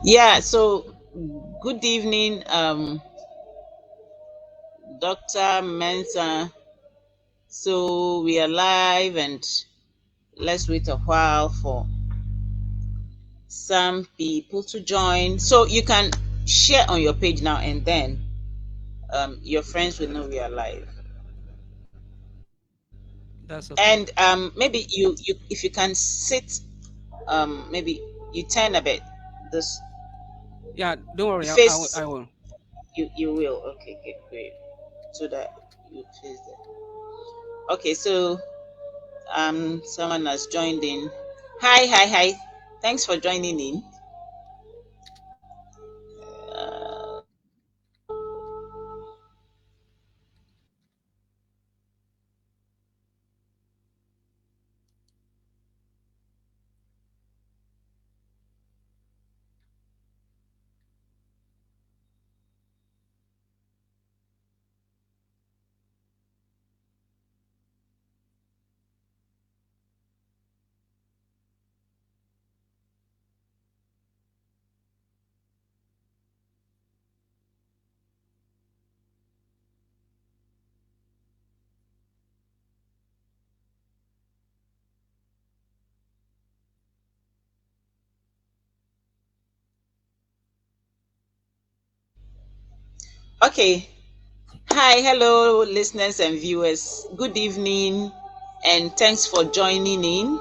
Yeah, so good evening, Dr. Mensah. So we are live and let's wait a while for some people to join. So you can share on your page now and then your friends will know we are live. That's okay. And maybe you if you can sit, maybe you turn a bit this Yeah, don't worry. face, I will. you will. Okay, okay, great. So that you face there. Okay, so someone has joined in. Hi. Thanks for joining in. Uh, okay. Hi, hello, listeners and viewers. Good evening, and thanks for joining in.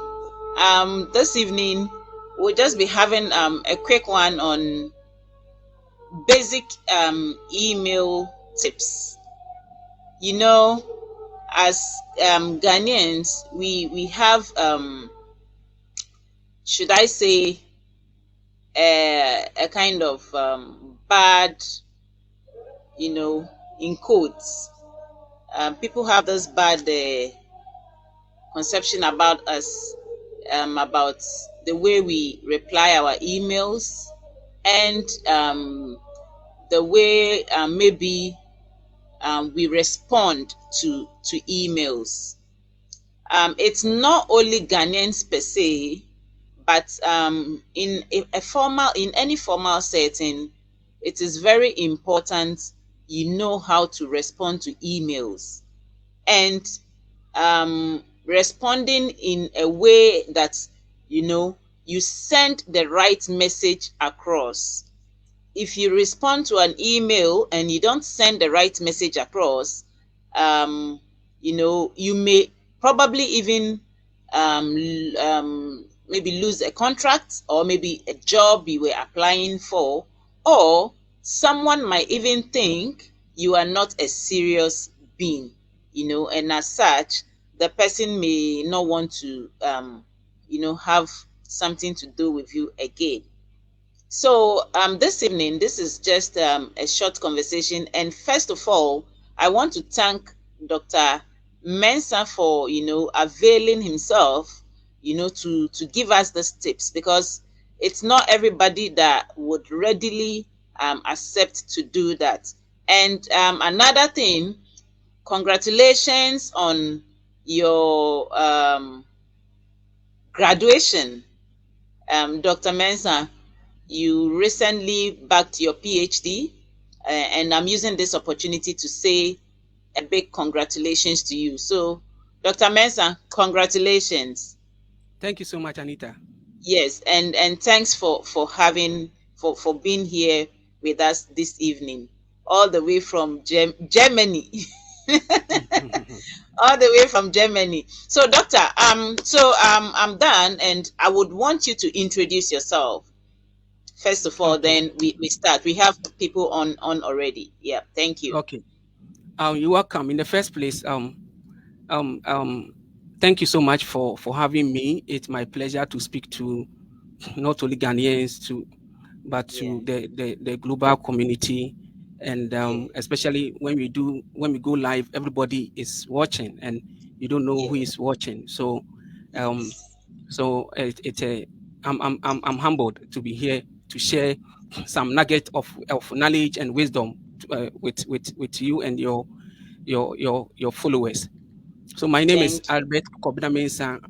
This evening we'll just be having a quick one on basic email tips. You know, as Ghanaians, we have should I say a kind of bad, in quotes. People have this bad conception about us, about the way we reply our emails, and the way maybe we respond to emails. It's not only Ghanaians per se, but in any formal setting, it is very important you know how to respond to emails, and responding in a way that you send the right message across. If you respond to an email and you don't send the right message across, you may probably even maybe lose a contract, or maybe a job you were applying for, or someone might even think you are not a serious being, and as such, the person may not want to, have something to do with you again. So this evening, this is just a short conversation. And first of all, I want to thank Dr. Mensah for availing himself, to give us these tips, because it's not everybody that would readily accept to do that. And another thing, congratulations on your graduation, Dr. Mensah. You recently backed your PhD, and I'm using this opportunity to say a big congratulations to you. So, Dr. Mensah, congratulations. Thank you so much, Anita. Yes, and thanks for having for being here with us this evening, all the way from Germany. All the way from Germany. So, doctor, I'm done, and I would want you to introduce yourself first of all, Okay. then we start. We have people on already. Yeah, thank you. Okay. You're welcome. In the first place, um, um, thank you so much for having me. It's my pleasure to speak to not only Ghanaians but Yeah, to the global community, and yeah, especially when we go live, everybody is watching, and you don't know who yeah, is watching. So, um, yes, it's a I'm humbled to be here to share some nugget of knowledge and wisdom with you and your followers. So my name is thank you. Albert Mensah.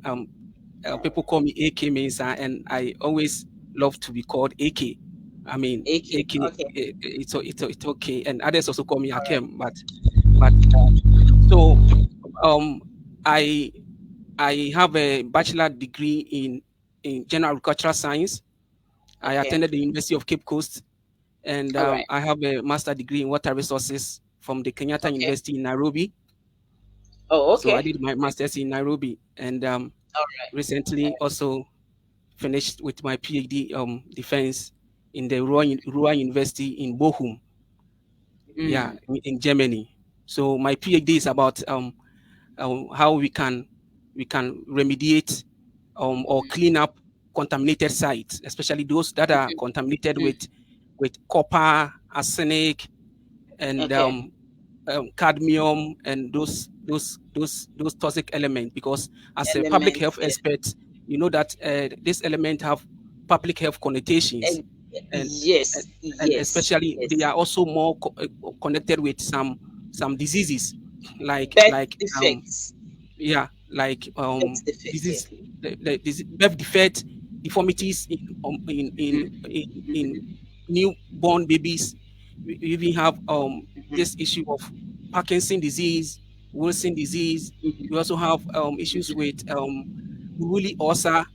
People call me AK Mensah, and I always love to be called AK. I mean, AK. AK, Okay. it's okay, and others also call me All right. Akem, but so um, I I have a bachelor degree in general agricultural science. I Okay. attended the University of Cape Coast, and All right. I have a master degree in water resources from the Kenyatta Okay. University in Nairobi. Oh, So I okay. did my master's in Nairobi, and All right. recently also finished with my PhD defense in the Ruhr University in Bochum, yeah, Mm. in Germany. So my PhD is about how we can remediate or clean up contaminated sites, especially those that are contaminated Mm. with copper, arsenic, and Okay. cadmium, and those toxic elements. Because as a public Elements. health Yeah. expert, you know that this element have public health connotations, Eh, and yes. and Yes. especially they Yes. are also more connected with some diseases Birth like defects. yeah, like Birth defects. Yeah. disease, birth defect, deformities in newborn babies. We even have this issue of Parkinson disease, Wilson disease. We also have issues with Buruli ulcer.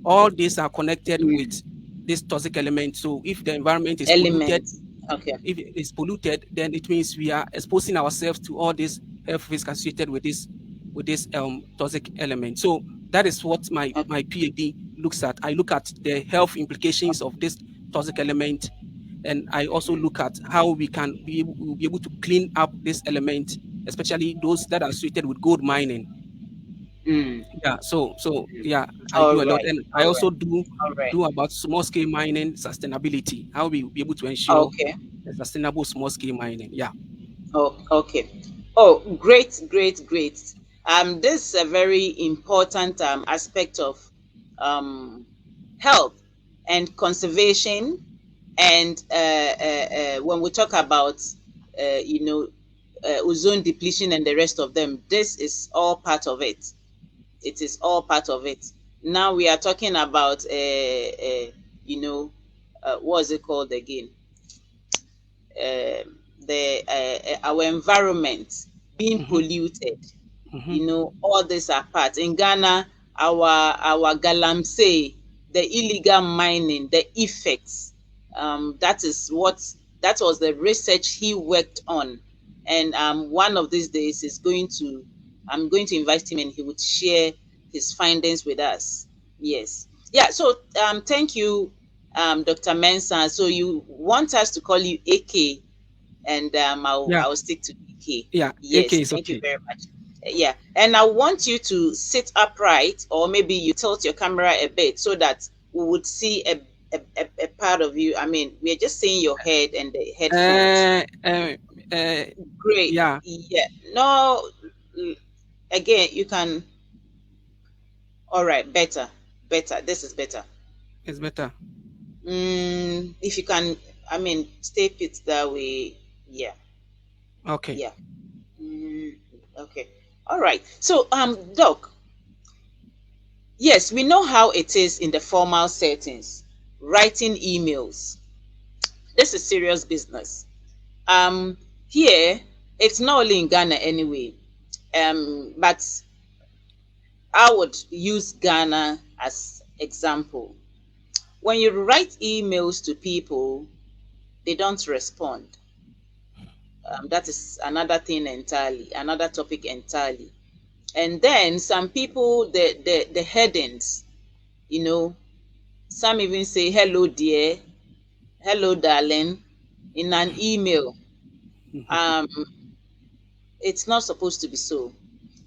All these are connected with Mm. this toxic element. So if the environment is polluted, Elements. Okay. if it is polluted, then it means we are exposing ourselves to all these health risks associated with this toxic element. So that is what Okay. my PhD looks at. I look at the health implications of this toxic element, and I also look at how we'll be able to clean up this element, especially those that are associated with gold mining. Mm. Yeah, so yeah, I All do a lot, right. and I All also right. All right. do about small scale mining sustainability. How we will be able to ensure Okay. a sustainable small scale mining. Yeah, Oh, okay. Oh, great, great, great. This is a very important aspect of um, health and conservation. And when we talk about, you know, ozone depletion and the rest of them, this is all part of it. It is all part of it. Now we are talking about, you know, what's it called again? The our environment being hmm polluted. hmm You know, all these are part. In Ghana, our galamsey, the illegal mining, the effects. That is what that was the research he worked on, and one of these days is going to I'm going to invite him and he would share his findings with us. Yes, yeah. So thank you, Dr. Mensah. So you want us to call you AK, and yeah, I'll stick to AK. yeah. AK Yes, is thank you okay. very much. Yeah, and I want you to sit upright, or maybe you tilt your camera a bit so that we would see a part of you. I mean, we're just seeing your head and the headphones. Uh, uh, uh, Great. yeah, Yeah. No, again, you can. All right, better, better. This is better. it's better. If you can, I mean, stay put that way. Yeah, Okay. yeah. Mm, okay. All right. So, Doc, yes, we know how it is in the formal settings, writing emails. This is serious business. Here, it's not only in Ghana anyway. But I would use Ghana as example. When you write emails to people, they don't respond. That is another thing entirely, another topic entirely. And then some people, the headings, you know, some even say hello dear, hello darling in an email. Um, it's not supposed to be so.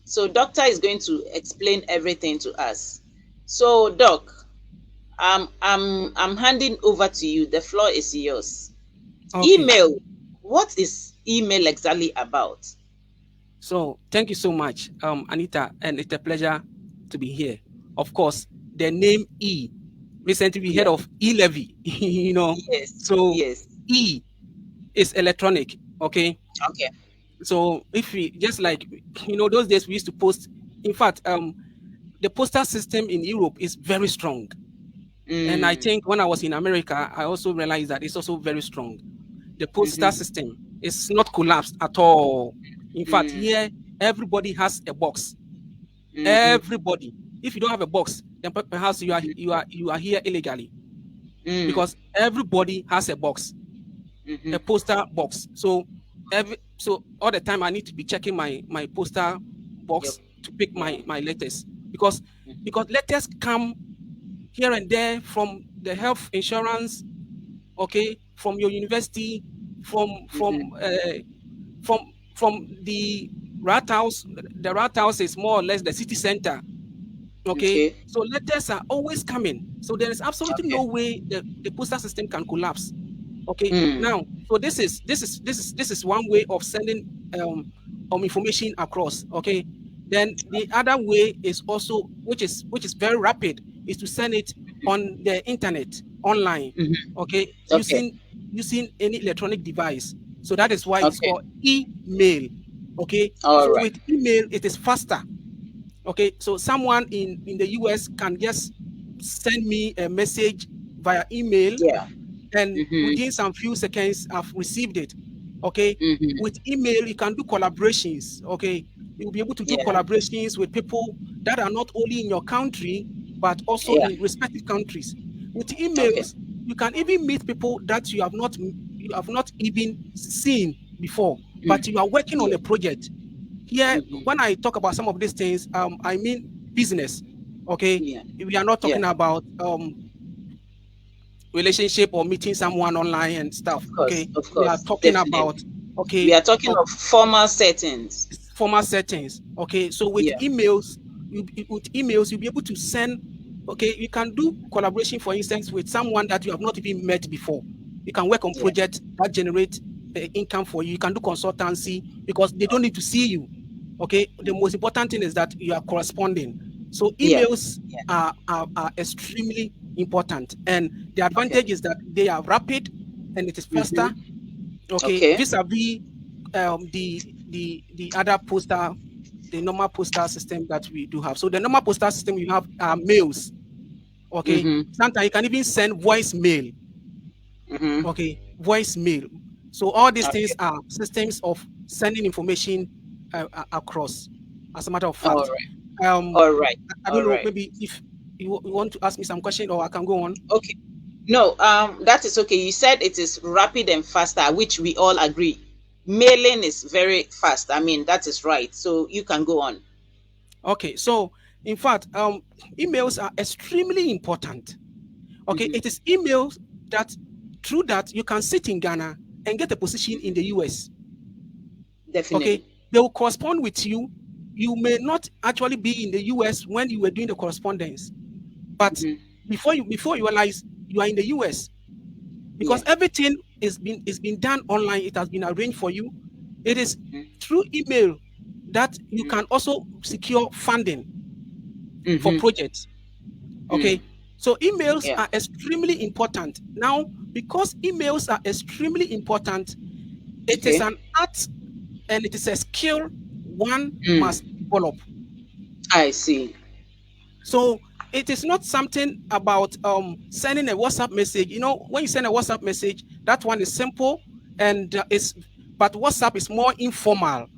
So doctor is going to explain everything to us. So doc, I'm handing over to you. The floor is yours. Okay. Email. What is email exactly about? So thank you so much, Anita, and it's a pleasure to be here. Of course, the name E. Recently, we heard Yeah. of e-levy, you know. Yes. So Yes. E is electronic. Okay. Okay. So if we just like those days we used to post. In fact, the postal system in Europe is very strong. And I Mm. think when I was in America, I also realized that it's also very strong. The postal Mm-hmm. system is not collapsed at all. In fact, Mm. here everybody has a box. Mm-hmm. Everybody. If you don't have a box, then perhaps you are here illegally, Mm. because everybody has a box, Mm-hmm. a postal box. So all the time I need to be checking my postal Yep. box to pick Yeah. my letters, because Mm-hmm. letters come here and there from the health insurance, okay, from your university, from from Mm-hmm. uh, from from the rat house. The rat house is more or less the city center. Okay, Okay. so letters are always coming. So there is absolutely Okay. no way the postal system can collapse. Okay, Mm. now, so this is one way of sending um information across. Okay, then the other way is also, which is very rapid, is to send it on the internet, online. Mm-hmm. Okay, Okay. using any electronic device. So that is why it is Okay. called email. Okay, All so right. with email it is faster. Okay, so someone in the US can just send me a message via email, Yeah. and Mm-hmm. within some few seconds I've received it. Okay, Mm-hmm. with email you can do collaborations. Okay, you'll be able to do Yeah. collaborations with people that are not only in your country but also Yeah. in respective countries. With Okay. emails you can even meet people that you have not even seen before, but Mm. you are working on Yeah. a project. Here, when Mm-hmm. I talk about some of these things, I mean business. Okay, Yeah. we are not Yeah. talking about relationship or meeting someone online and Of stuff. course. Okay, Of we are course. talking Definitely. about, We okay, are talking of formal settings. formal settings. Okay, so with Yeah. emails, you'll be able to send. Okay, you can do collaboration, for instance, with someone that you have not even met before. You can work on Yeah. projects that generate income for you. You can do consultancy because they don't Okay. need to see you. Okay, the most important thing is that you are corresponding. So Yeah. emails Yeah. are extremely important, and the Okay. advantage is that they are rapid and it is faster. Mm-hmm. Okay, Okay. vis-a-vis the other postal, the normal postal system that we do have. So the normal postal system you have are mails. Okay, Mm-hmm. sometimes you can even send voice mail. Mm-hmm. Okay, voice mail. So all these things Okay. are systems of sending information across. As a matter of All fact, right. um, All right. I don't All know. right. Maybe if you want to ask me some question, or I can go on. Okay. No, that is okay. You said it is rapid and faster, which we all agree. Mailing is very fast. I mean, that is right. So you can go on. Okay, so in fact, emails are extremely important. Okay, it Mm-hmm. is emails that, through that, you can sit in Ghana and get a position in the US. Okay, Definitely. they will correspond with you. You may not actually be in the US when you were doing the correspondence, but Mm-hmm. before you realize, you are in the US, Yeah. because everything is been done online. It has been arranged for you. It is Mm-hmm. through email that you can also secure funding for Mm-hmm. projects. Mm. Okay, so emails Yeah. are extremely important. Now, because emails are extremely important, it is Okay. an art and it is a skill one must Mm. develop. I see. So it is not something about sending a WhatsApp message. When you send a WhatsApp message, that one is simple, and but WhatsApp is more informal.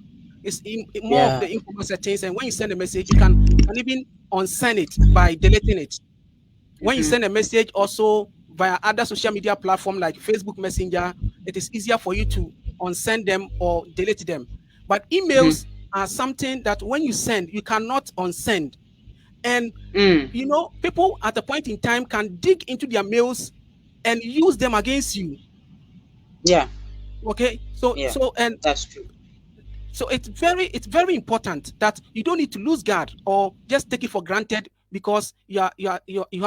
It's more of Yeah. the informal settings, and when you send a message, you can even unsend it by deleting it. When you Mm-hmm. send a message also via other social media platform like Facebook Messenger, it is easier for you to unsend them or delete them. But emails Mm-hmm. are something that when you send, you cannot unsend. And Mm. people at a point in time can dig into their mails and use them against you. Yeah. Okay, so Yeah. so and That's true. so it's very important that you don't need to lose guard or just take it for granted because you have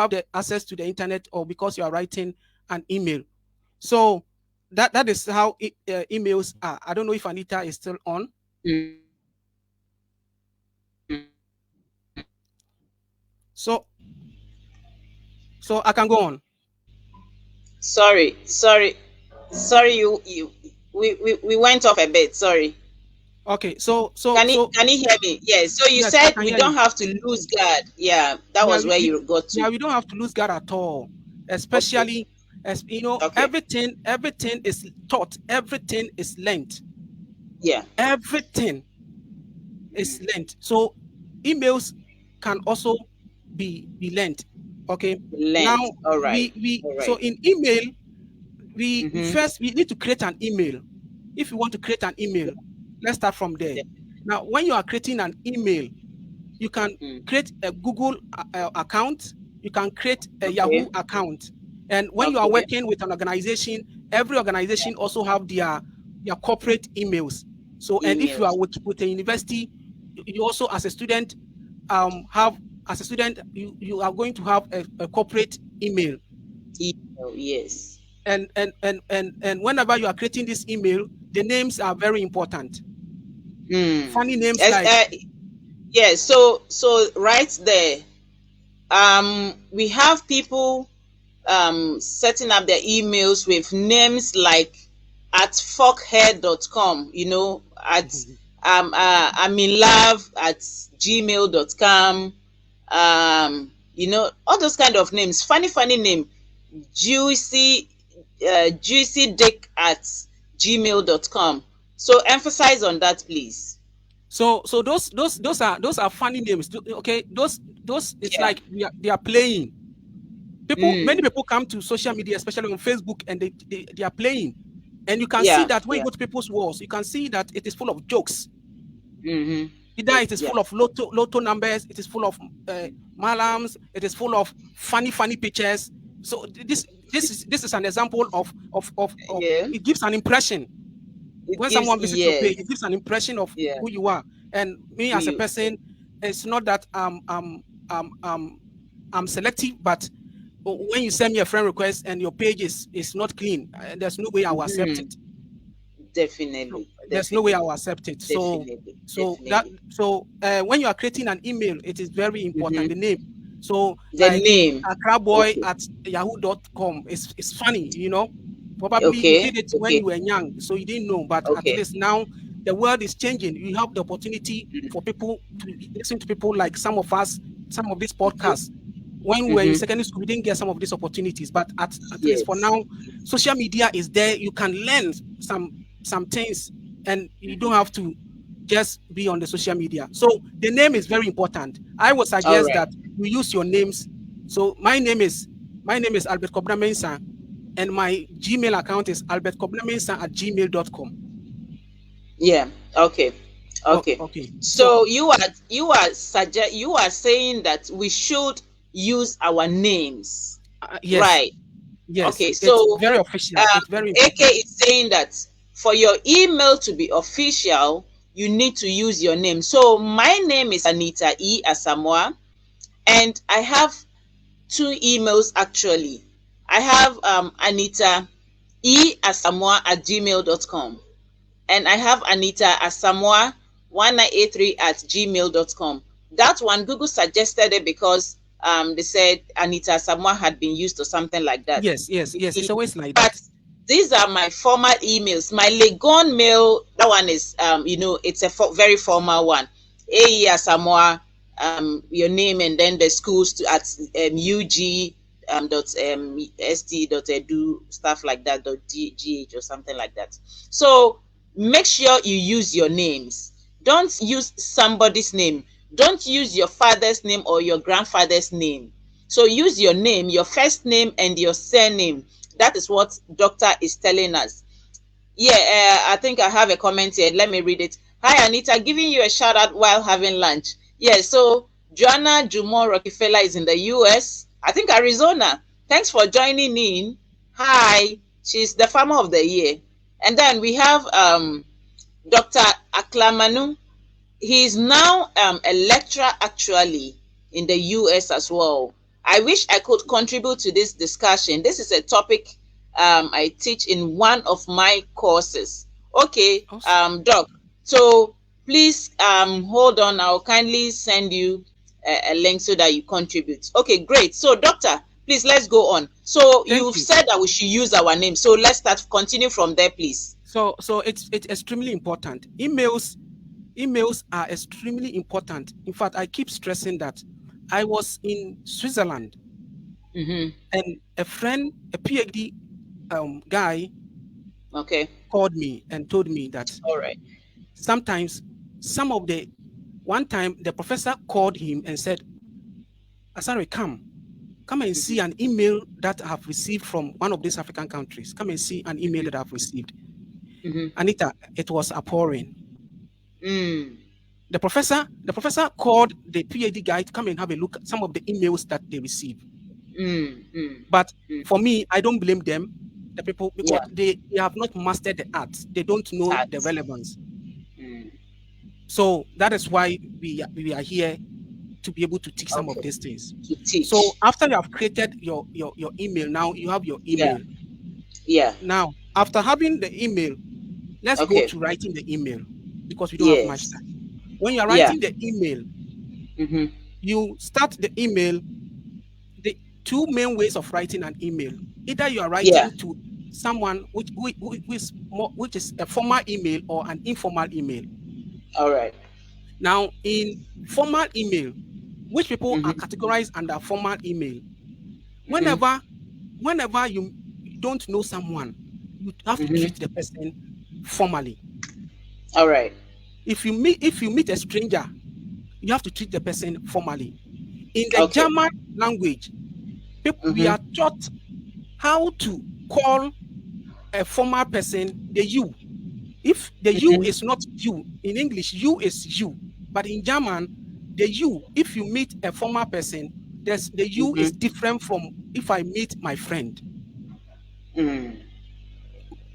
the access to the internet, or because you are writing an email. So that is how emails are. I don't know if Anita is still on. Mm. So I can go on. Sorry. Sorry. Sorry. We went off a bit. Sorry. Okay. Can you hear me? Yes. So you Yes, I said can we hear you. don't have to lose guard. Yeah, that Yeah, was where you got to. yeah, we don't have to lose guard at all. Okay. Especially as you know, Okay. everything is taught, everything is learned, Yeah. everything is learned. So emails can also be learned. Okay. Now Length. All right. we All so right. in email we Mm-hmm. first we need to create an email. If you want to create an email, let's start from there. Now, when you are creating an email, you can Mm. create a Google account, you can create a Yahoo Okay. account. And when you are Okay. working with an organization, every organization also have their corporate emails. So, and if you are Emails. with a university, you also as a student have as a student you are going to have a corporate email. Email. Yes. And whenever you are creating this email, the names are very important. Hmm. Funny names As, like yeah. So right there, we have people setting up their emails with names like at fuckhead.com, at I'm in love at gmail.com, all those kind of names, funny name, juicy juicy dick at gmail.com. So emphasize on that, please. so those are funny names. Okay, those it's Yeah. like they are playing. Many Mm. people come to social media, especially on Facebook, and they are playing. And you can see Yeah. that when you Yeah. go to people's walls, you can see that it is full of jokes. Mm-hmm. Either it is Yeah. full of lotto numbers, it is full of malams, it is full of funny pictures. So this is an example of Yeah. it gives an impression. It When gives, someone visits your page, yes. it gives an impression of Yeah. who you are. And me Who as a you? person, it's not that I'm selective, but when you send me a friend request and your page is not clean, there's no way I will accept Mhm. it. So Definitely, there's no way I will definitely, accept it. So definitely, so that definitely. so when you are creating an email, it is very important the Mm-hmm. name. So The like name. akraboy Okay. at yahoo.com is funny. Probably you Okay. did it when Okay. you were young, so you didn't know. But at Okay. least now the world is changing. You have the opportunity for Mm. people to listen to people like some of us, some of these podcasts. When we were in Mm-hmm. secondary school, we didn't get some of these opportunities. But at least for Yes. now, social media is there. You can learn some things, and you don't have to just be on the social media. So the name is very important. I would All suggest right. that you use your names. So my name is Albert Mensah, and my Gmail account is albertkobramensah@gmail.com. Yeah. Okay. Oh, Okay. okay. So So you are saying that we should use our names, yes, right? yes, Okay. it's So very official. It's very AK important. is saying that for your email to be official, you need to use your name. So my name is Anita E. Asamoah, and I have two emails actually. I have Anita E. Asamoah at gmail.com, and I have Anita Asamoah 1983 at gmail.com. That one, Google suggested it because they said Anita Asamoah had been used or something like that. Yes, yes, You yes. It's see, always like but that. these are my formal emails. My Legon mail, that one is, it's a very formal one. AE Asamoah, your name, and then the schools to at UG dot st dot edu, stuff like that, dot gh or something like that. So make sure you use your names. Don't use somebody's name. Don't use your father's name or your grandfather's name. So use your name, your first name and your surname. That is what doctor is telling us. Yeah, I think I have a comment here. Let me read it. Hi, Anita, giving you a shout out while having lunch. Yeah, so Joanna Jumo Rockefeller is in the US, I think Arizona. Thanks for joining in. Hi, she's the farmer of the year. And then we have Dr. Aklamanu. He is now a lecturer actually in the US as well. I wish I could contribute to this discussion. This is a topic I teach in one of my courses. Okay, Also, Doc. So please hold on. I'll kindly send you a link so that you contribute. Okay, great. So, Doctor, please let's go on. So thank you've you. said that we should use our name. So let's continue from there, please. So it's extremely important. Emails emails are extremely important. In fact, I keep stressing that. I was in Switzerland, Mm-hmm. and a friend, a PhD guy, Okay. called me and told me that All right. sometimes one time the professor called him and said, Asare, come and see an email that I have received from one of these African countries. Come and see an email that I've received. Mm-hmm. Anita, it was appalling. Mm. The professor called the PhD guy to come and have a look at some of the emails that they received. Mm. Mm. But Mm. for me, I don't blame them, the people, because Yeah. they have not mastered the art. They don't know That. the relevance. Mm. So that is why we are here to be able to teach some of Okay. these things. To So teach. after you have created your email, now you have your Yeah. email. Yeah. Now, after having the email, let's go Okay. to writing the email because we don't have much Yes. time. When you're Yeah. writing the email, Mm-hmm. you start the email. The two main ways of writing an email: either you are Yeah. writing to someone which is a formal email or an informal email. All right. Now, in formal email, which people are Mm-hmm. categorized under formal email, Mm-hmm. whenever whenever you don't know someone, you have to treat Mm-hmm. the person formally. All right. If you meet a stranger, you have to treat the person formally. In the Okay. German language, we Mm-hmm. are taught how to call a formal person the you. If the you Mm-hmm. is not you, in English, you is you. But in German, the you, if you meet a formal person, the you is Mm-hmm. different from if I meet my friend. Mm.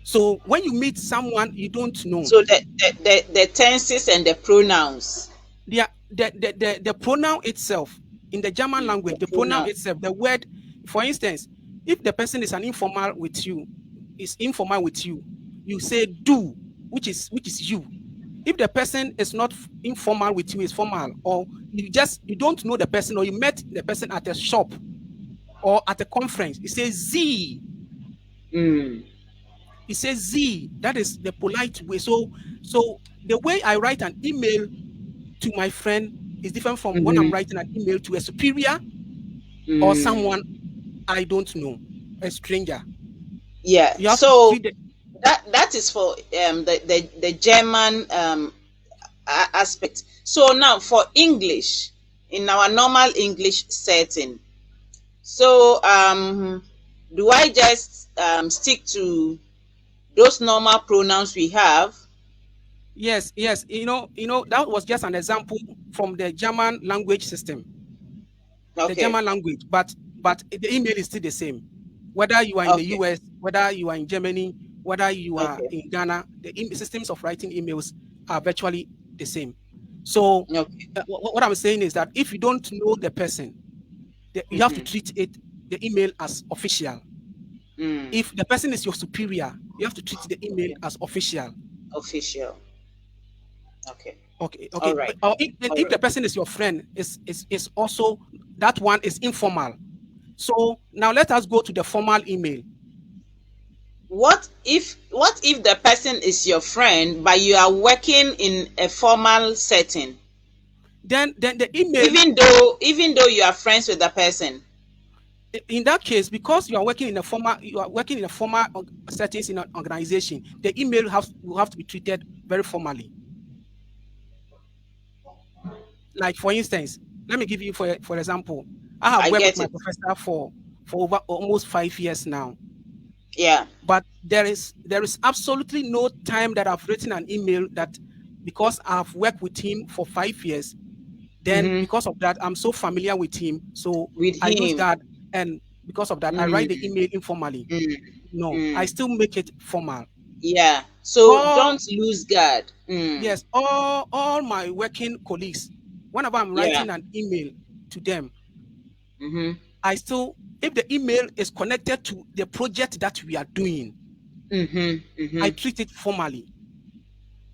So when you meet someone you don't know, So the tenses and the pronouns. the pronoun itself, in the German Mm. The language, the pronoun pronoun. itself, the word, for instance, if the person is informal with you, you say do, which is you. If the person is not informal with you, is formal, or you don't know the person, or you met the person at a shop or at a conference, you say z. Mm. It says z. That is the polite way. So the way I write an email to my friend is different from when I'm Mm-hmm. writing an email to a superior or someone Mm. I don't know, a stranger. Yeah. You have to So treat the that is for the German aspect. So now for English, in our normal English setting, so do I just stick to those normal pronouns we have? yes. That was just an example from the German language system, the Okay. German language, but the email is still the same. Whether you are in the Okay. US, whether you are in Germany, whether you are Okay. in Ghana, the systems of writing emails are virtually the same. So, Okay. what I'm saying is that if you don't know the person, you have to Mm-hmm. treat the email as official. Mm. If the person is your superior, you have to treat the email Okay. as official. Official. Okay. Okay, All okay. right. Or if, All if the right. person is your friend, is also, that one is informal. So now let us go to the formal email. What if the person is your friend but you are working in a formal setting, Then the email, even though you are friends with the person? in that case, because you are working in a formal settings in an organization, the email will have to be treated very formally. Like, for instance, let me give you, for example, I have I worked with get my it. professor for over almost 5 years now. Yeah. But there is absolutely no time that I've written an email that, because I've worked with him for 5 years, then Mm-hmm. because of that I'm so familiar with him, so With I use him. that, and because of that I write the Mm, email informally. mm, No, I mm. still make it formal. Yeah. So All don't lose guard. Mm. Yes, all my working colleagues, whenever I'm Yeah. writing an email to them, Mm-hmm. I still, if the email is connected to the project that we are doing, Mm-hmm. I Mm-hmm. treat it formally.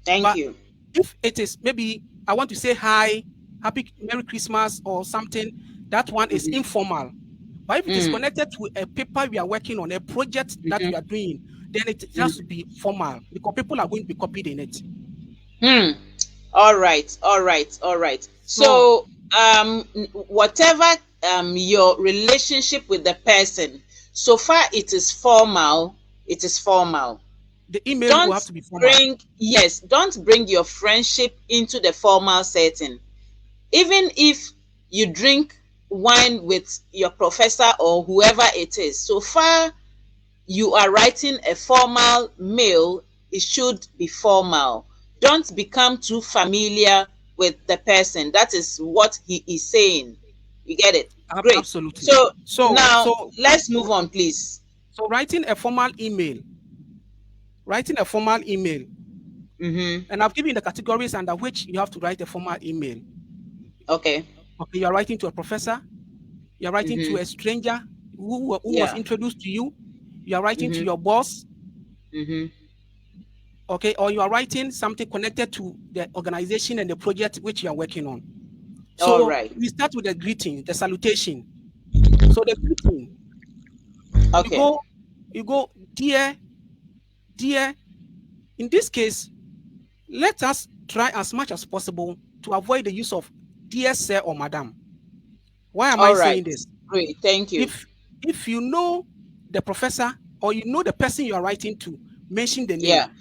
Thank But you. if it is, maybe I want to say hi, happy Merry Christmas or something, that one is Mm-hmm. informal. But if it is Mm. connected to a paper we are working on, a project that we are Mm-hmm. doing, then it has to Mm. be formal because people are going to be copied in it. Hmm. All right, all right, all right. So, whatever your relationship with the person, so far it is formal. It is formal. the email will Don't have to be formal. don't bring your friendship into the formal setting. Even if you drink wine with your professor or whoever it is, so far you are writing a formal mail, it should be formal. Don't become too familiar with the person. That is what he is saying. You get it? Great. Absolutely. So So now so let's move on, please. so writing a formal email, Mm-hmm. and I've given you the categories under which you have to write a formal email. Okay. Okay, you're writing to a professor, you're writing to Mm-hmm. a stranger who was Yeah. introduced to you, you are writing to Mm-hmm. your boss, Mm-hmm. okay, or you are writing something connected to the organization and the project which you are working on. All So right. we start with the greeting, the salutation. So the greeting, you Okay. go, you go, dear, dear. In this case, let us try as much as possible to avoid the use of dear sir or madam. Why am I All right. saying this? Great. Thank you. If if you know the professor or you know the person you are writing to, mention the Yeah. name.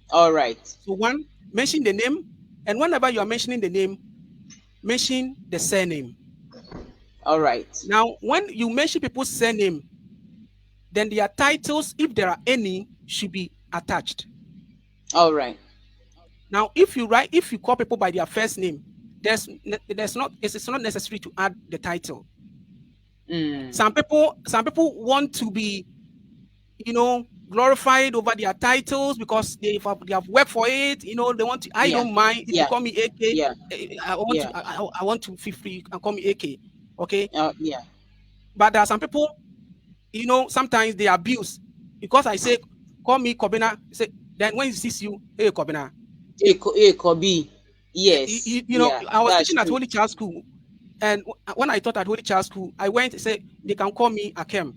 All right. So one, mention the name, and whenever you are mentioning the name, mention the surname. All right. Now, when you mention people's surname, then their titles, if there are any, should be attached. All right. Now, if you call people by their first name, it's not necessary to add the title. Mm. Some people want to be, glorified over their titles because they have worked for it. They want to. I Yeah. don't mind if you Yeah. call me AK. Yeah. I want to. Yeah. I want to feel free. You can call me AK. Okay, Yeah. but there are some people. Sometimes they abuse because I say, call me Kobina. Say then when he sees you, hey Kobina. It could be. Yes. Yeah. I was That's teaching at true. Holy Child School, and when I taught at Holy Child School, I went and said they can call me Akem.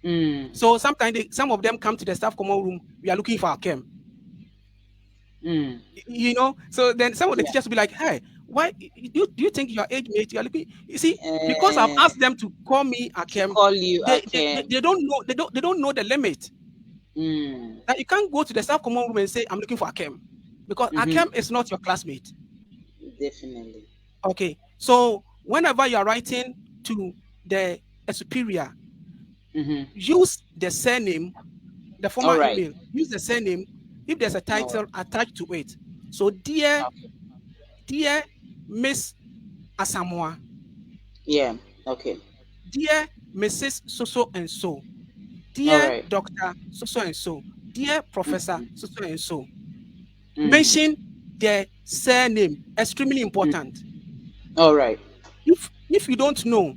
Mm. So sometimes some of them come to the staff common room. We are looking for Akem. Mm. So then some of the Yeah. teachers will be like, hey, why do you think your age mate? You are looking. You see, because I've Uh, asked them to call me to Akem, call you they Akem. don't know they don't know the limit. Mm. That you can't go to the staff common room and say I'm looking for Akem, because Mm-hmm. Akem is not your classmate. Definitely. Okay, so whenever you are writing to a superior, Mm-hmm. use the surname, the All formal right. email. Use the surname. If there's a All right. title attached to it. So dear Miss Asamoah, Yeah. Okay. dear Mrs. So and so, All dear right. Doctor so and so, dear Professor Mm-hmm. so and so. Mm. Mention the surname. Extremely Mm. important. All right. If you don't know,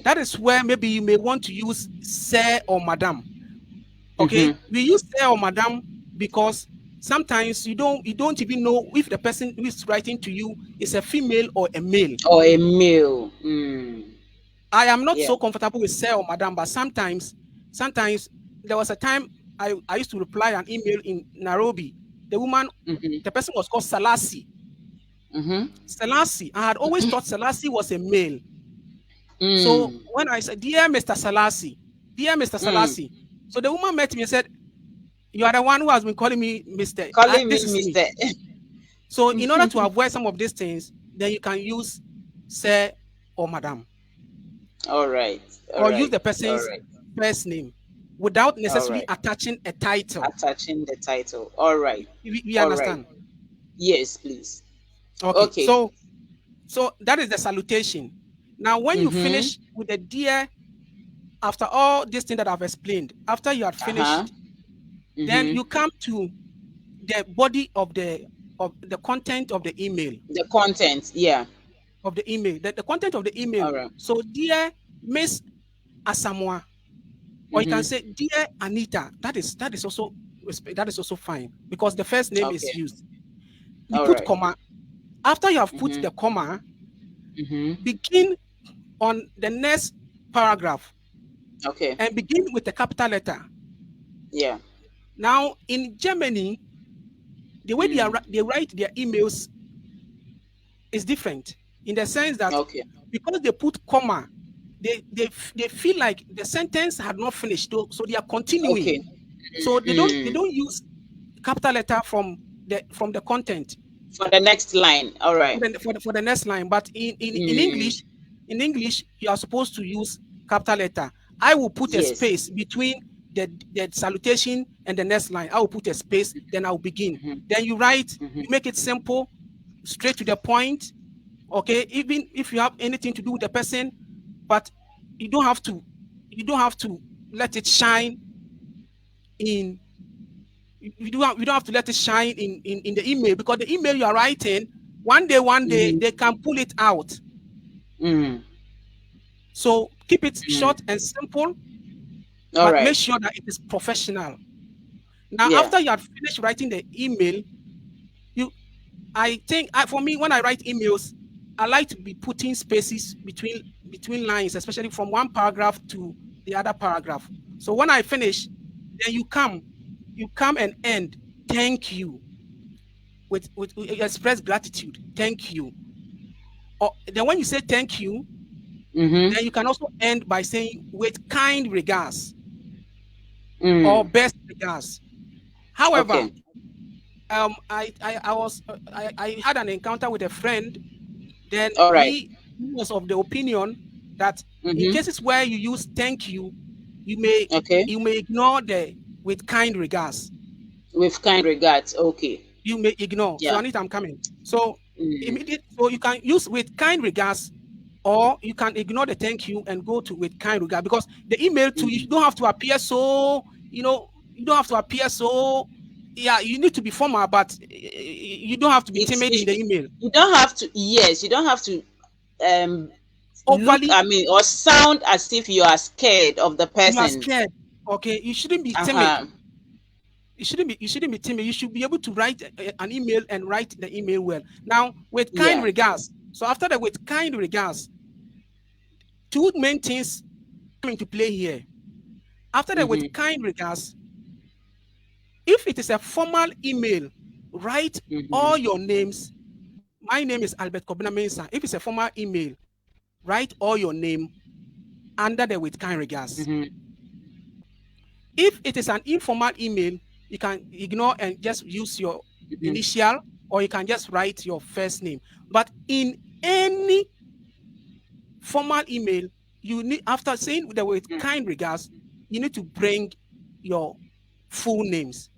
that is where maybe you may want to use sir or madam. Okay, Mm-hmm. we use sir or madam because sometimes you don't even know if the person who is writing to you is a female or a male. Or a meal. Mm. I am not Yeah. so comfortable with sir or madam, but sometimes there was a time I used to reply an email in Nairobi. Mm-hmm. The person was called Salasi. Mm-hmm. Salasi. I had always thought Salasi was a male. So Mm. when I said, dear Mr. Salasi, dear Mr. Mm. Salasi, so the woman met me and said, you are the one who has been calling me Mr. Calling me This is me. Mr. So in order to avoid some of these things, then you can use sir or madam, All right. All or use right. the All person's right. first name without All necessarily right. attaching a title. Attaching the title. All right. We All right. understand? Yes, please. Okay. Okay. So that is the salutation. Now, when you Mm-hmm. finish with the dear, after all this thing that I've explained, after you had Uh-huh. finished, then Mm-hmm. you come to the body of the content of the email. The content. Yeah. The content of the email. All right. So, dear Miss Asamoah, or you can Mm-hmm. say dear Anita. That is also fine because the first name is Okay. used. You All put right. comma. After you have put Mm-hmm. the comma, Mm-hmm. begin on the next paragraph Okay. and begin with a capital letter. Yeah. Now, in Germany, the way they write their emails is different, in the sense that Okay. because they put comma, they feel like the sentence had not finished, so they are continuing. Okay. So they don't use capital letter from the content For the next line. All right. for the next line. But in English, you are supposed to use capital letter. I will put a Yes. space between the salutation and the next line. I will put a space, then I'll begin. Then you write, you make it simple, straight to the point. Okay, even if you have anything to do with the person, but you don't have to let it shine in. You don't have to let it shine in the email, because the email you are writing, one day they can pull it out. So keep it short and simple, but make sure that it is professional. Now, after you have finished writing the email, I think for me, when I write emails, I like to be putting spaces between lines, especially from one paragraph to the other paragraph. So when I finish, then you come and end, thank you, with express gratitude, thank you. Or then when you say thank you, then you can also end by saying with kind regards or best regards. However, I had an encounter with a friend. Then he was of the opinion that in cases where you use thank you, you may ignore the with kind regards. With kind regards, okay. You may ignore. Yeah. So Anita, I'm coming. So so you can use with kind regards, or you can ignore the thank you and go to with kind regard, because the email too, you don't have to appear so, you don't have to appear so. Yeah, you need to be formal, but you don't have to be timid in the email. You don't have to. Yes, you don't have to. Overly, or sound as if you are scared of the person. You are scared. Okay, you shouldn't be timid. You shouldn't be timid. You should be able to write an email and write the email well. Now, with kind regards. So after that, with kind regards, two main things come into play here. After that, with kind regards, if it is a formal email, write all your names. My name is Albert K Mensah. If it's a formal email, write all your name under the with kind regards. If it is an informal email, you can ignore and just use your initial, or you can just write your first name. But in any formal email, you need, after saying the with kind regards, you need to bring your full names.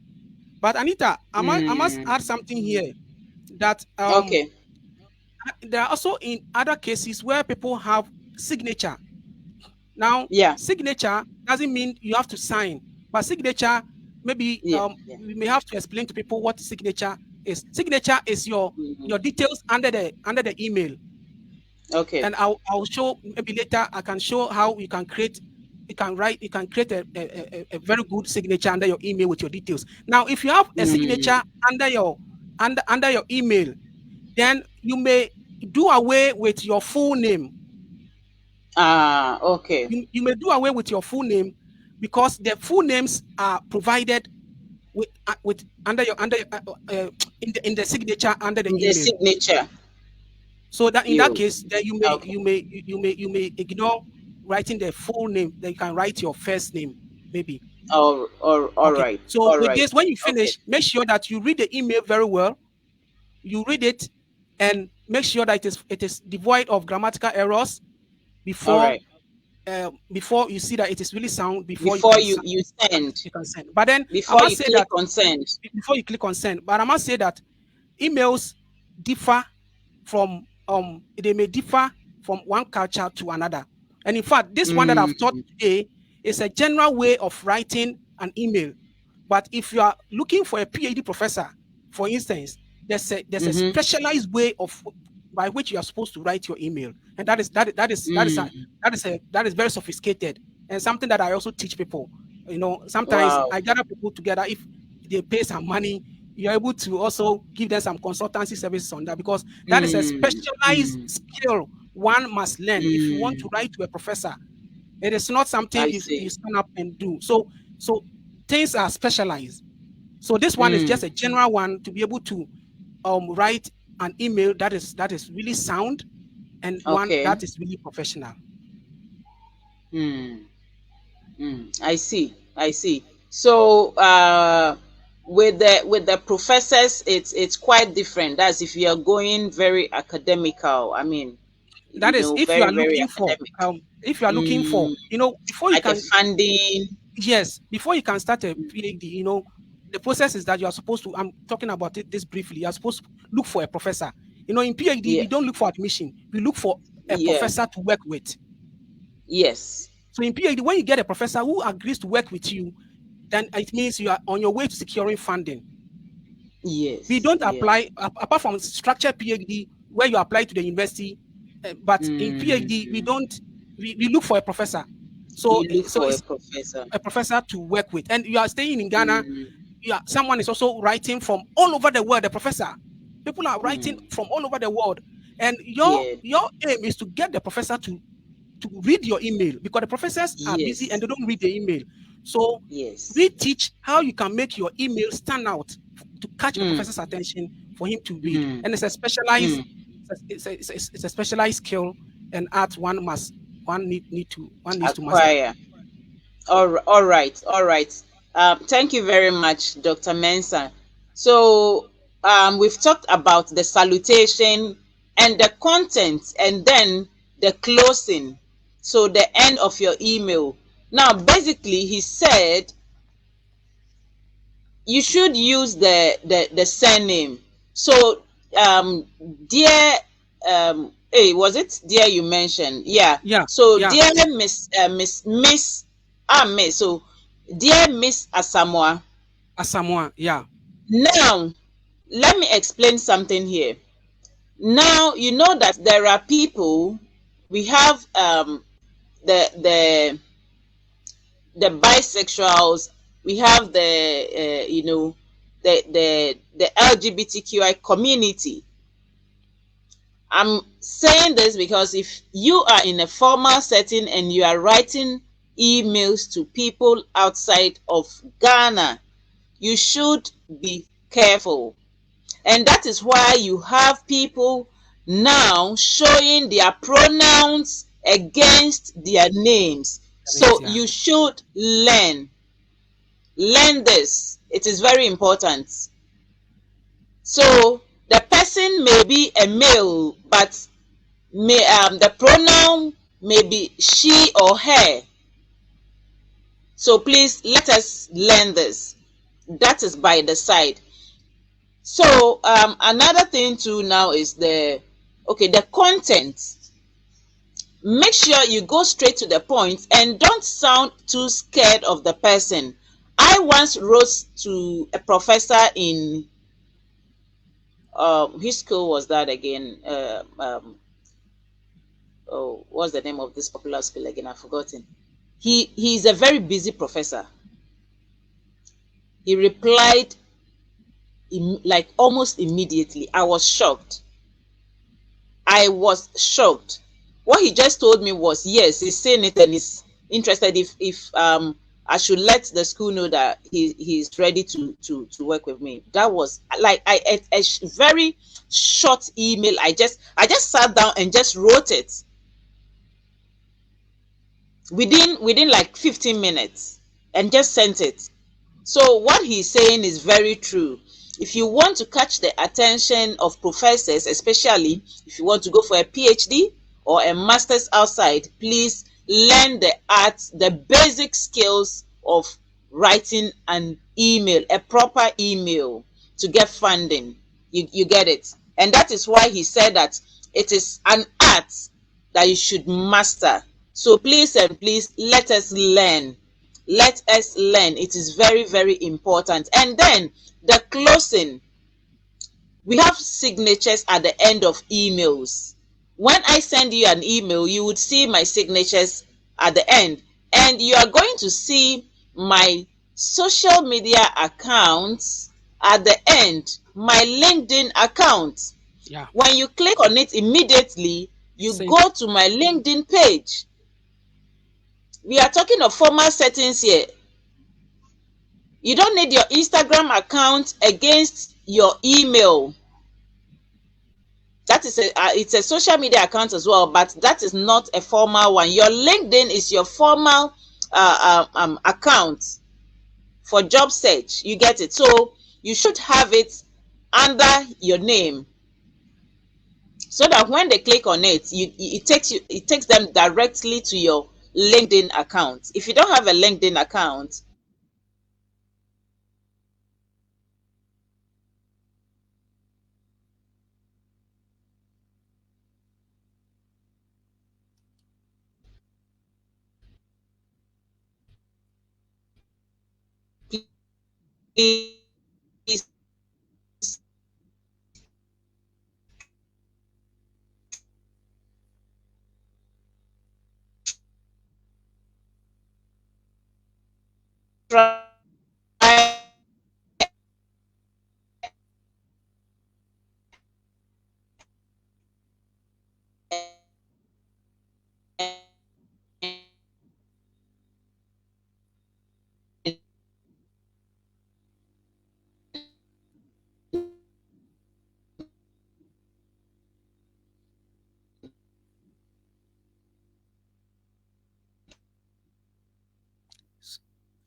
But Anita, I must add something here, that there are also in other cases where people have signature. Now, signature doesn't mean you have to sign, but signature, maybe we may have to explain to people what signature is. Signature is your details under the email. Okay. And I'll show, maybe later I can show how you can create. You can create a very good signature under your email with your details. Now, if you have a signature under your email, then you may do away with your full name. Okay. You may do away with your full name, because the full names are provided with under your in the signature under the email. The signature. So that in that case, then you may ignore writing the full name. Then you can write your first name, maybe. All right. So with this, when you finish, make sure that you read the email very well. You read it and make sure that it is devoid of grammatical errors before you see that it is really sound. Before you send. You can send. But then before you click on send. Before you click on send. But I must say that emails differ from they may differ from one culture to another. And in fact, this one that I've taught today is a general way of writing an email. But if you are looking for a PhD professor, for instance, there's a specialized way by which you are supposed to write your email, and that is very sophisticated, and something that I also teach people. Sometimes I gather people together. If they pay some money, you're able to also give them some consultancy services on that, because that is a specialized skill one must learn if you want to write to a professor. It is not something you stand up and do. So things are specialized. So this one is just a general one to be able to write an email that is really sound and one Okay. that is really professional. I see. I see. So with the professors, it's quite different. That's if you are going very academical. I mean, That is if you very, are very looking for academic. before you Like a can, funding. yes, before you can start a PhD, the process is that you are supposed to, I'm talking about this briefly, you are supposed to look for a professor. In PhD, Yeah. we don't look for admission, we look for a Yeah. professor to work with. Yes. So in PhD, when you get a professor who agrees to work with you, then it means you are on your way to securing funding. We Yes. don't Yeah. apply, apart from structured PhD where you apply to the university, but in PhD we don't, we look for a professor. So You look so for a it's professor. a professor to work with, and you are staying in Ghana. Mm, Yeah, someone is also writing from all over the world. The professor, people are writing mm. from all over the world, and Yeah. your aim is to get the professor to read your email, because the professors are busy and Yes. they don't read the email. So Yes. we teach how you can make your email stand out to catch a Mm, professor's attention for him to read. mm, And it's a specialized, mm. it's a specialized skill and art one needs to master. Acquire. All right, all right. Thank you very much, Dr. Mensah. So we've talked about the salutation and the content, and then the closing. So the end of your email. Now, basically, he said you should use the surname. So, dear, hey, was it dear you mentioned? Yeah. Yeah, So, yeah, dear Miss, Miss. So, dear Miss Asamoah. Asamoah, yeah, Now, let me explain something here. Now, you know that there are people. We have the bisexuals, we have the LGBTQI community. I'm saying this because if you are in a formal setting and you are writing emails to people outside of Ghana, you should be careful. And that is why you have people now showing their pronouns against their names. So yeah, you should learn this. It is very important. So the person may be a male, but the pronoun may be she or her. So please let us learn this. That is by the side. So another thing too now is the content. Make sure you go straight to the point and don't sound too scared of the person. I once wrote to a professor in which school was that again? Oh, what's the name of this popular school again? I've forgotten. He's a very busy professor. He replied like almost immediately. I was shocked. What he just told me was, yes, he's saying it and he's interested if I should let the school know that he's ready to work with me. That was like a very short email. I just sat down and just wrote it within like 15 minutes and just sent it. So what he's saying is very true. If you want to catch the attention of professors, especially if you want to go for a PhD or a master's outside, please learn the art, the basic skills of writing an email, a proper email to get funding. You get it? And that is why he said that it is an art that you should master. So please and please let us learn. Let us learn. It is very, very important. And then the closing. We have signatures at the end of emails. When I send you an email, you would see my signatures at the end. And you are going to see my social media accounts at the end. My LinkedIn account. yeah. When you click on it immediately, you Same. go to my LinkedIn page. We are talking of formal settings here. You don't need your Instagram account against your email. That is it's a social media account as well, but that is not a formal one. Your LinkedIn is your formal account for job search. You get it? So you should have it under your name, so that when they click on it, it takes them directly to your LinkedIn account. If you don't have a LinkedIn account, please try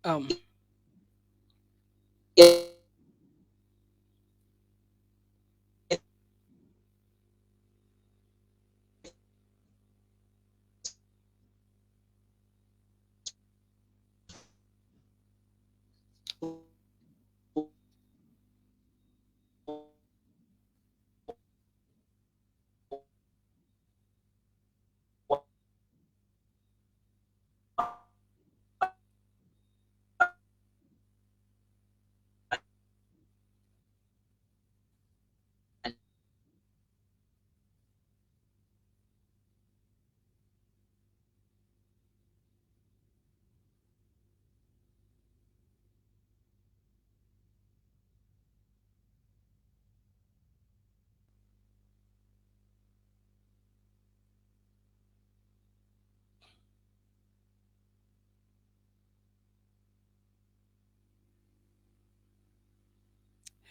Um, get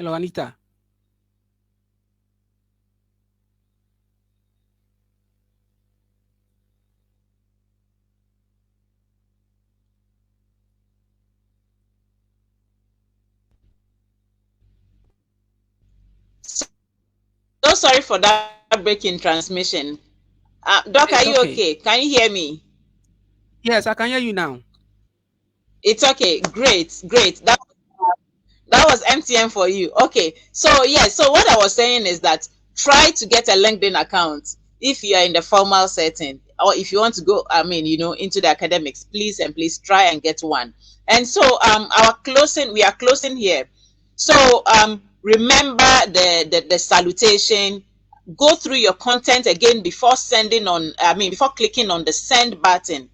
hello, Anita. so sorry for that breaking transmission. Doc, are It's you okay. okay? Can you hear me? Yes, I can hear you now. It's okay. Great, great. That was MTN for you. Okay. So yeah, so what I was saying is that try to get a LinkedIn account if you are in the formal setting, or if you want to go, into the academics, please and please try and get one. And so we are closing here. So remember the salutation. Go through your content again before before clicking on the send button.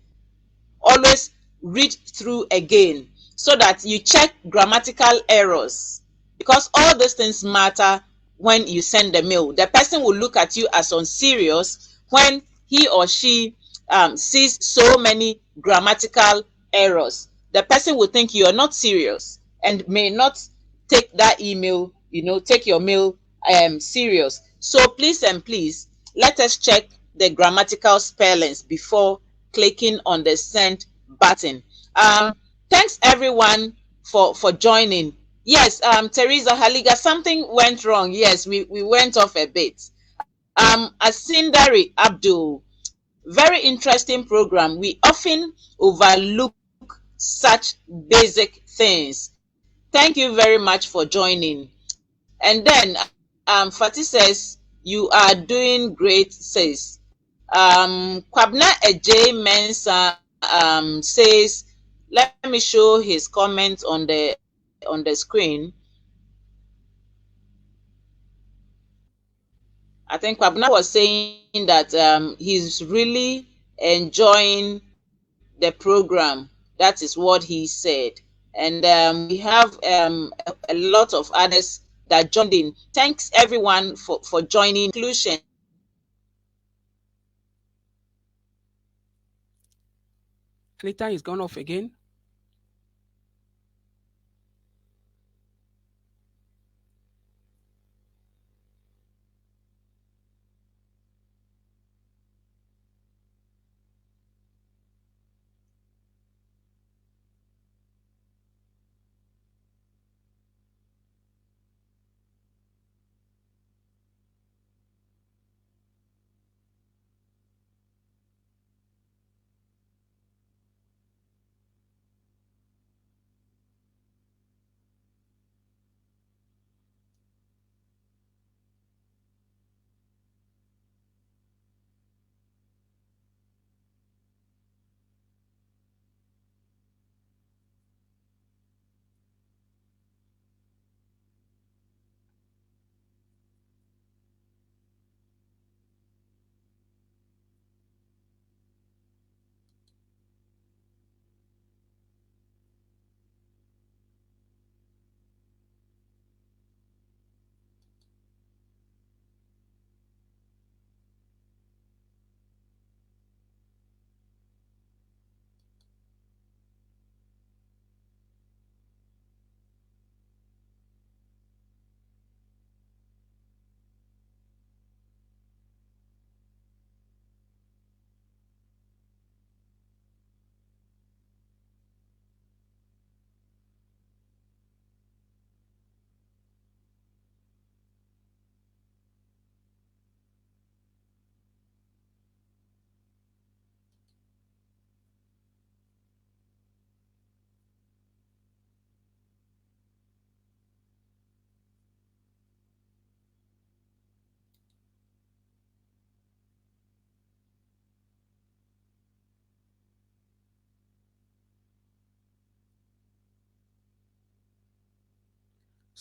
Always read through again so that you check grammatical errors, because all these things matter. When you send the mail, the person will look at you as unserious when he or she sees so many grammatical errors. The person will think you are not serious and may not take that email, take your mail serious. So please and please, let us check the grammatical spellings before clicking on the send button. Thanks everyone for joining. Yes, Teresa Haliga, something went wrong. Yes, we went off a bit. Asindari Abdul, very interesting program. We often overlook such basic things. Thank you very much for joining. And then Fatih says, you are doing great, says. Kwabna AJ Mensah says, let me show his comment on the screen. I think Kwabna was saying that he's really enjoying the program. That is what he said. And we have a lot of others that joined in. Thanks everyone for joining. Inclusion. Anita is gone off again.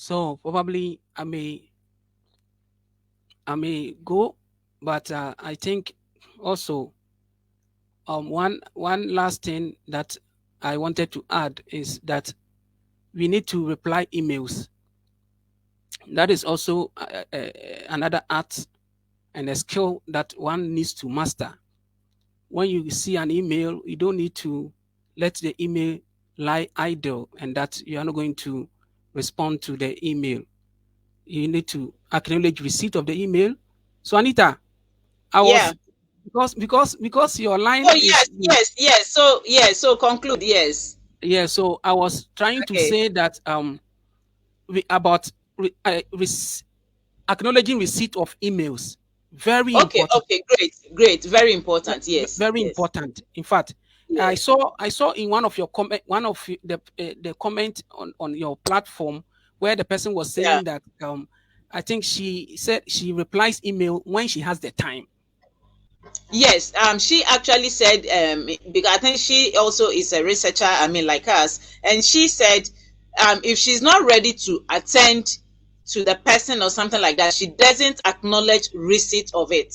So probably I may go, but I think also one last thing that I wanted to add is that we need to reply emails. That is also another art and a skill that one needs to master. When you see an email, you don't need to let the email lie idle and that you are not going to respond to the email. You need to acknowledge receipt of the email. So Anita, I Yeah. was because your line Oh is yes, yes, yes. So yes, so conclude. Yes. yeah. So I was trying to Okay. say that about acknowledging receipt of emails, very Okay. important. Okay. Great. Great. Very important. Yes. Very Yes. important. In fact, Yes. I saw in one of your comment, one of the comment on your platform where the person was Yeah. saying that I think she said she replies email when she has the time. Yes, she actually said, because I think she also is a researcher, I mean, like us, and she said, if she's not ready to attend to the person or something like that, she doesn't acknowledge receipt of it.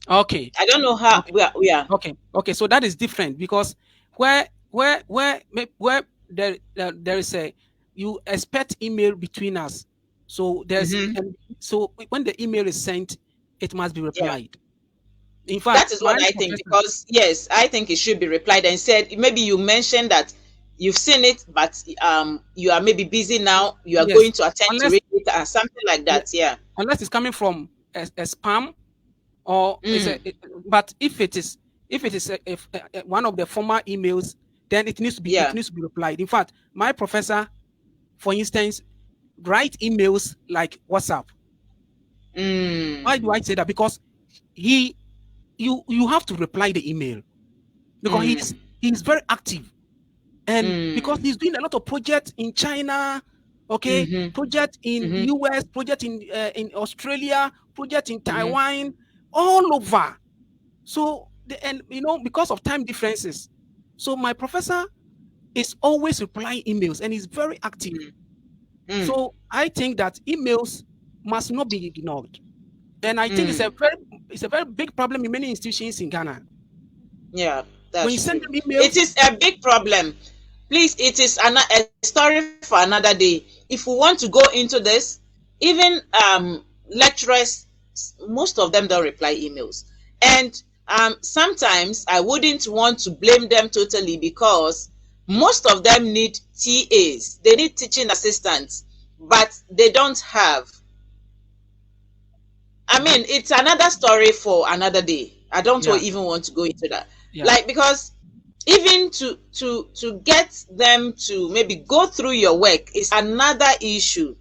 Okay, I don't know how okay, we are. okay. So that is different because where there is a you expect email between us. So there's Mm-hmm. so when the email is sent, it must be Yeah. replied. In That fact, is what my I think, professor, because yes, I think it should be replied and said. Maybe you mentioned that you've seen it, but you are maybe busy now. You are yes, going to attend to unless read it or something like yeah, that. Yeah. unless it's coming from a spam or is Mm, but if it is one of the former emails, then it yeah. needs to be replied. In fact, my professor, for instance, write emails like WhatsApp. Why do I Mm, say that? Because he you have to reply the email because mm, he's very active. And because mm, he's doing a lot of projects in China, okay, mm-hmm, project in mm-hmm, US, project in Australia, project in mm-hmm, Taiwan, all over. So and because of time differences, so my professor is always replying emails and he's very active. mm, mm, So I think that emails must not be ignored. And I think mm. it's a very big problem in many institutions in Ghana. Yeah, When you that's send true. them It emails, is a big problem. Please, it is a story for another day. If we want to go into this, even lecturers, most of them don't reply emails. And sometimes I wouldn't want to blame them totally, because most of them need TAs, they need teaching assistants, but they don't have. I mhm, mean, it's another story for another day. I don't yeah, even want to go into that. yeah, Like, because even to get them to maybe go through your work is another issue.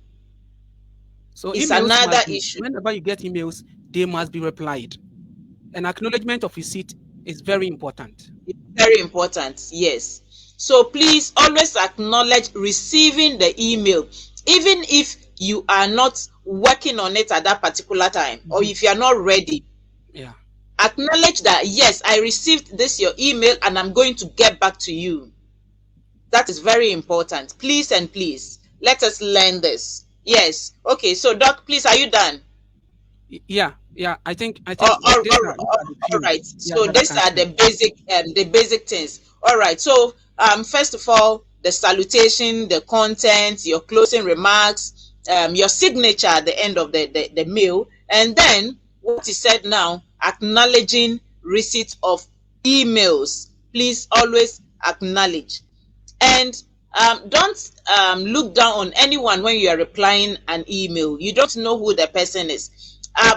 so It's emails another must be, issue. whenever you get emails, they must be replied. An acknowledgement of receipt is very important. It's very important. Yes. So please always acknowledge receiving the email, even if you are not working on it at that particular time, or Mhm, if you are not ready. yeah. Acknowledge that yes, I received this your email and I'm going to get back to you. That is very important. Please and please, let us learn this. Yes. Okay. So, Doc, please, are you done? Yeah, yeah. I Or, think or, these are the all few, right. yeah, So that I these can are say. the basic things. All right. So, first of all, the salutation, the content, your closing remarks, your signature at the end of the mail, and then what is said now, acknowledging receipt of emails. Please always acknowledge. And don't look down on anyone when you are replying an email. You don't know who the person is.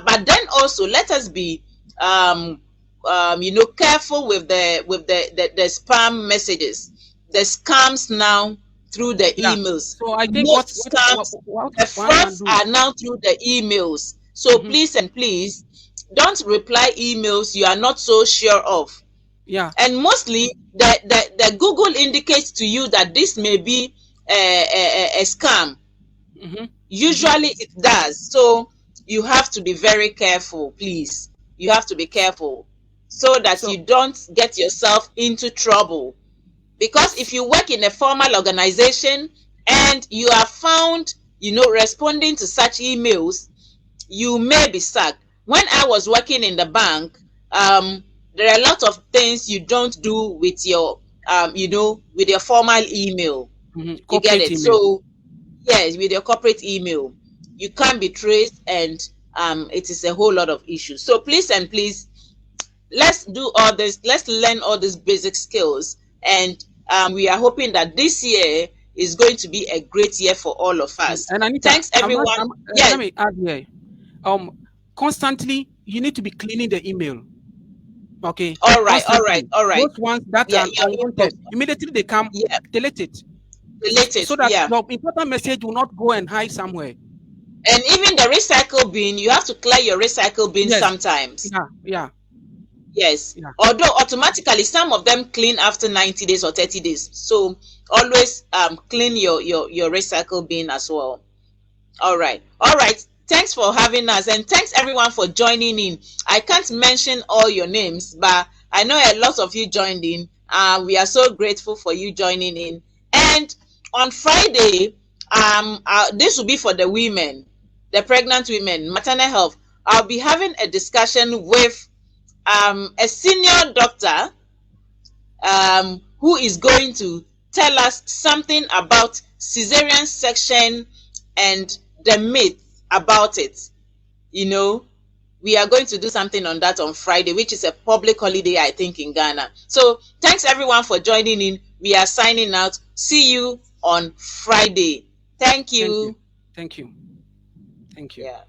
But then also let us be careful with the spam messages, the scams now through the Yeah. emails. So I think Most scams, the one can frauds do. are now through the emails. So Mhm, please and please don't reply emails you are not so sure of. yeah. And mostly the Google indicates to you that this may be a scam. Mhm, mhm. Usually it does. So you have to be very careful, please. You have to be careful so that So you don't get yourself into trouble. Because if you work in a formal organization and you are found responding to such emails, you may be sacked. When I was working in the bank, there are a lot of things you don't do with your, with your formal email. You get Corporate it? email. So, yes, with your corporate email, you can't be traced, and it is a whole lot of issues. So please and please, let's do all this. Let's learn all these basic skills, and we are hoping that this year is going to be a great year for all of us. And Anita, Thanks, everyone. let Yes. me add here. Constantly, you need to be cleaning the email. Okay. All right. Constantly. Those ones that Yeah, are your unwanted, inbox. immediately they come, Yeah, delete it, delete so it. that Yeah. your important message will not go and hide somewhere. And even the recycle bin, you have to clear your recycle bin Yes. sometimes. Yeah. Yes. Yeah. Although automatically some of them clean after 90 days or 30 days. So always clean your recycle bin as well. All right. Thanks for having us, and thanks everyone for joining in. I can't mention all your names, but I know a lot of you joined in. We are so grateful for you joining in. And on Friday, this will be for the women, the pregnant women, maternal health. I'll be having a discussion with a senior doctor who is going to tell us something about cesarean section and the myth about it. We are going to do something on that on Friday, which is a public holiday, I think, in Ghana. So thanks everyone for joining in. We are signing out. See you on Friday. Thank you. Thank you. Yeah.